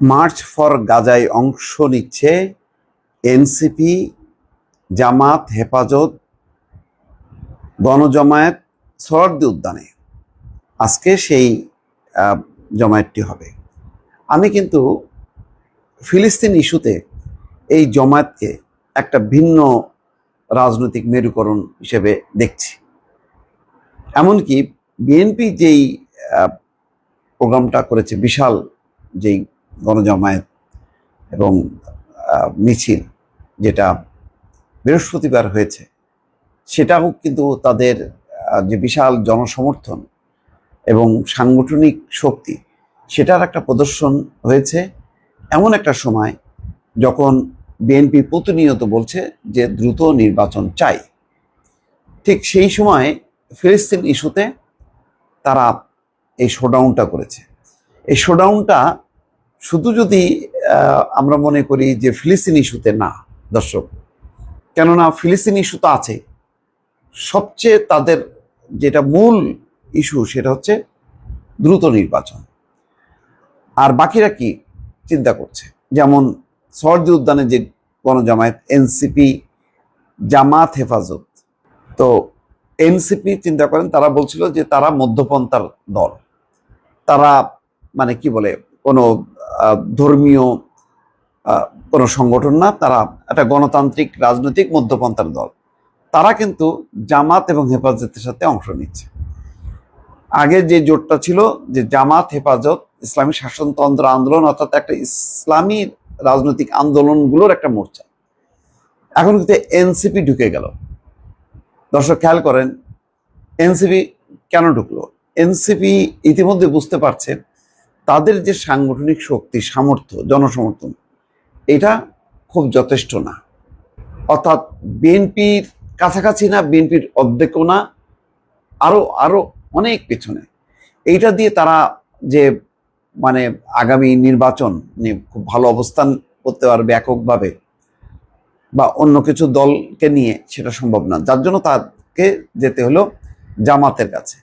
March for গাজায় অংশ নিচ্ছে এনসিপি, জামাত, হেফাজত, গণজমায়েত, সোহরাওয়ার্দী উদ্যানে। আজকে সেই জমায়েতটি হবে। আমি কিন্তু ফিলিস্তিন ইস্যুতে এই জমায়েতকে একটা ভিন্ন রাজনৈতিক মেরুকরণ হিসেবে দেখছি। এমনকি বিএনপি যেই প্রোগ্রামটা করেছে, বিশাল যেই গণজমায়েত এবং মিছিল যেটা বৃহস্পতিবার হয়েছে, সেটাও কিন্তু তাদের যে বিশাল জনসমর্থন এবং সাংগঠনিক শক্তি, সেটার একটা প্রদর্শন হয়েছে এমন একটা সময় যখন বিএনপি প্রতিনিয়ত বলছে যে দ্রুত নির্বাচন চাই। ঠিক সেই সময় ফিলিস্তিন ইস্যুতে তারা এই শোডাউনটা করেছে। এই শোডাউনটা শুধু যদি আমরা মনে করি যে ফিলিস্তিন ইস্যুতে, না দর্শক, কেননা ফিলিস্তিন ইস্যু তো আছে, সবচেয়ে তাদের যেটা মূল ইস্যু সেটা হচ্ছে দ্রুত নির্বাচন। আর বাকিরা কি চিন্তা করছে, যেমন সোহরাওয়ার্দী উদ্যানে যে গণজামায়াত, এনসিপি, জামাত, হেফাজত। তো এনসিপি চিন্তা করেন, তারা বলছিল যে তারা মধ্যপন্থার দল, তারা মানে কি বলে কোনো ধর্মীয় কোনো সংগঠন না, তারা একটা গণতান্ত্রিক রাজনৈতিক মধ্যপন্থার দল। তারা কিন্তু জামাত এবং হেফাজতের সাথে অংশ নিচ্ছে। আগে যে জোটটা ছিল যে জামাত, হেফাজত, ইসলামী শাসনতন্ত্র আন্দোলন, অর্থাৎ একটা ইসলামী রাজনৈতিক আন্দোলনগুলোর একটা মোর্চা, এখন কিন্তু এনসিপি ঢুকে গেল। দর্শক খেয়াল করেন, এনসিপি কেন ঢুকলো? এনসিপি ইতিমধ্যে বুঝতে পারছে তাদের যে সাংগঠনিক শক্তি, সামর্থ্য, জনসমর্থন, এটা খুব যথেষ্ট না। অর্থাৎ বিএনপির কাছাকাছি না, বিএনপির অর্ধেকও না, আরো অনেক পেছনে। এইটা দিয়ে তারা যে মানে আগামী নির্বাচন নিয়ে খুব ভালো অবস্থান করতে পারবে এককভাবে বা অন্য কিছু দলকে নিয়ে, সেটা সম্ভব না। যার জন্য তাকে যেতে হলো জামাতের কাছে,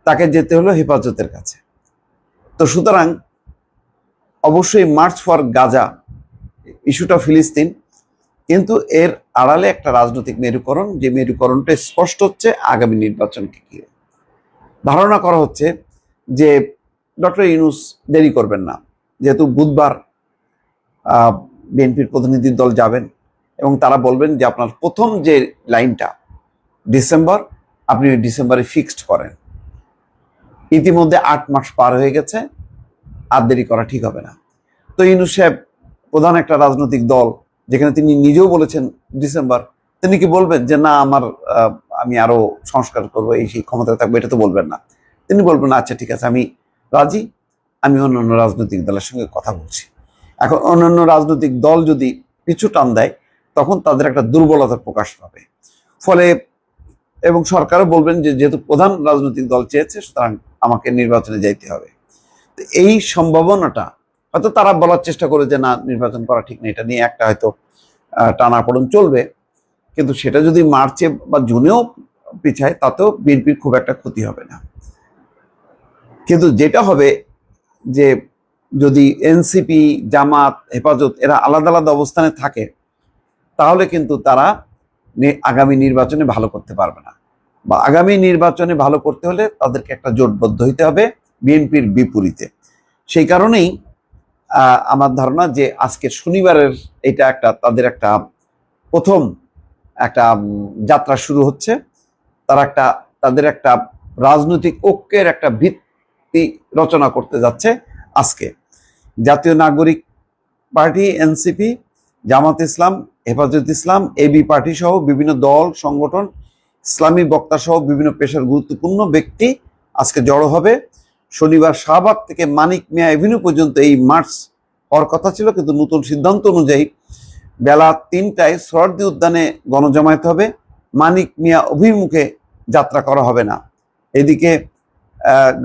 তাকে যেতে হলো হেফাজতের কাছে। তো সুতরাং অবশ্যই মার্চ ফর গাজা ইস্যুটা ফিলিস্তিন, কিন্তু এর আড়ালে একটা রাজনৈতিক মেরুকরণ, যে মেরুকরণটা স্পষ্ট হচ্ছে আগামী নির্বাচনকে ঘিরে। ধারণা করা হচ্ছে যে ডক্টর ইউনূস দেরি করবেন না, যেহেতু বুধবার বিএনপির প্রতিনিধি দল যাবেন এবং তারা বলবেন যে আপনার প্রথম যে লাইনটা ডিসেম্বর, আপনি ডিসেম্বরে ফিক্সড করেন। ইতিমধ্যে 8 মাস পার হয়ে গেছে, আর দেরি করা ঠিক হবে না। তো ইউনূস সাহেব প্রধান একটা রাজনৈতিক দল, যেখানে তিনি নিজেও বলেছেন ডিসেম্বর, তিনি কি বলবেন যে না আমি আরো সংস্কার করবো, এই সেই ক্ষমতায় থাকবো? এটা তো বলবেন না। তিনি বলবেন আচ্ছা ঠিক আছে, আমি রাজি, আমি অন্যান্য রাজনৈতিক দলের সঙ্গে কথা বলছি। এখন অন্যান্য রাজনৈতিক দল যদি পিছু টান দেয়, তখন তাদের একটা দুর্বলতা প্রকাশ পাবে। ফলে এবং সরকারও বলবেন যে যেহেতু প্রধান রাজনৈতিক দল চেয়েছে, সুতরাং আমাকে নির্বাচনে যাইতে হবে। এই সম্ভাবনাটা হয়তো তারা বলার চেষ্টা করে যে না, নির্বাচন করা ঠিক নেই, এটা নিয়ে একটা হয়তো টানাপোড়েন চলবে। কিন্তু সেটা যদি মার্চে বা জুনেও পিছায়, তাতেও বিএনপির খুব একটা ক্ষতি হবে না। কিন্তু যেটা হবে যে যদি এনসিপি, জামাত, হেফাজত এরা আলাদা আলাদা অবস্থানে থাকে, তাহলে কিন্তু তারা আগামী নির্বাচনে ভালো করতে পারবে না, বা আগামী নির্বাচনে ভালো করতে হলে তাদেরকে একটা জোটবদ্ধ হইতে হবে বিএনপির বিপরীতে। সেই কারণেই আমার ধারণা যে আজকে শনিবারের এটা একটা তাদের একটা প্রথম একটা যাত্রা শুরু হচ্ছে। তারা তাদের একটা রাজনৈতিক ঐক্যের একটা ভিত্তি রচনা করতে যাচ্ছে আজকে। জাতীয় নাগরিক পার্টি, এনসিপি, জামাত ইসলাম, হেফাজত ইসলাম, এবি পার্টি সহ বিভিন্ন দল, সংগঠন, ইসলামী বক্তা সহ বিভিন্ন পেশার গুরুত্বপূর্ণ ব্যক্তি আজকে জড়ো হবে। শনিবার শাহবাগ থেকে মানিক মিয়া এভিনিউ পর্যন্ত এই মার্চ হওয়ার কথা ছিল, কিন্তু নতুন সিদ্ধান্ত অনুযায়ী বেলা 3টায় সোহরাওয়ার্দী উদ্যানে গণজমায়েত হবে, মানিক মিয়া অভিমুখে যাত্রা করা হবে না। এদিকে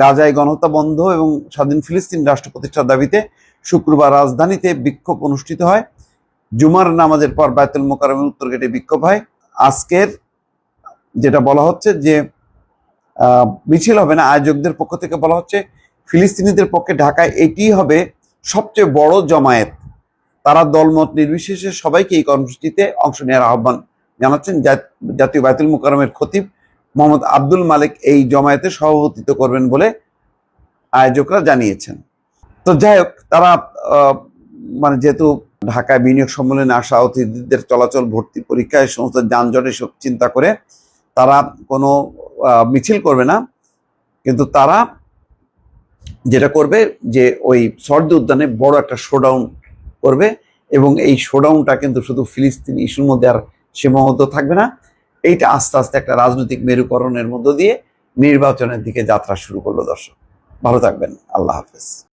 গাজায় গণহত্যা বন্ধ এবং স্বাধীন ফিলিস্তিন রাষ্ট্র প্রতিষ্ঠার দাবিতে শুক্রবার রাজধানীতে বিক্ষোভ অনুষ্ঠিত হয়। জুমার নামাজের পর বায়তুল মোকাররমের উত্তর গেটে বিক্ষোভ হয়। আজকের যেটা বলা হচ্ছে যে মিছিল হবে না, আয়োজকদের পক্ষ থেকে বলা হচ্ছে ফিলিস্তিনিদের পক্ষে ঢাকায় এটি হবে সবচেয়ে বড় জমায়েত, তারা দলমত নির্বিশেষে সবাইকে এই কর্মসূচিতে অংশ নেওয়ার আহ্বান জানাচ্ছেন। জাতীয় বায়তুল মোকাররমের খতিব মোহাম্মদ আব্দুল মালিক এই জমায়েতে সভাপতিত্ব করবেন বলে আয়োজকরা জানিয়েছেন। তো যাই হোক, তারা মানে যেহেতু ঢাকায় বিনিয়োগ সম্মেলনে আসা অতিথিদের চলাচল, ভর্তি পরীক্ষা, এই সমস্ত যানজট এসব চিন্তা করে তারা কোনো মিছিল করবে না, কিন্তু তারা যেটা করবে যে ওই সর্দি উদ্যানে বড় একটা শোডাউন করবে, এবং এই শোডাউনটা কিন্তু শুধু ফিলিস্তিনি ইস্যুর মধ্যে আর সীমাবদ্ধ থাকবে না, এইটা আস্তে আস্তে একটা রাজনৈতিক মেরুকরণের মধ্য দিয়ে নির্বাচনের দিকে যাত্রা শুরু করলো। দর্শক ভালো থাকবেন, আল্লাহ হাফেজ।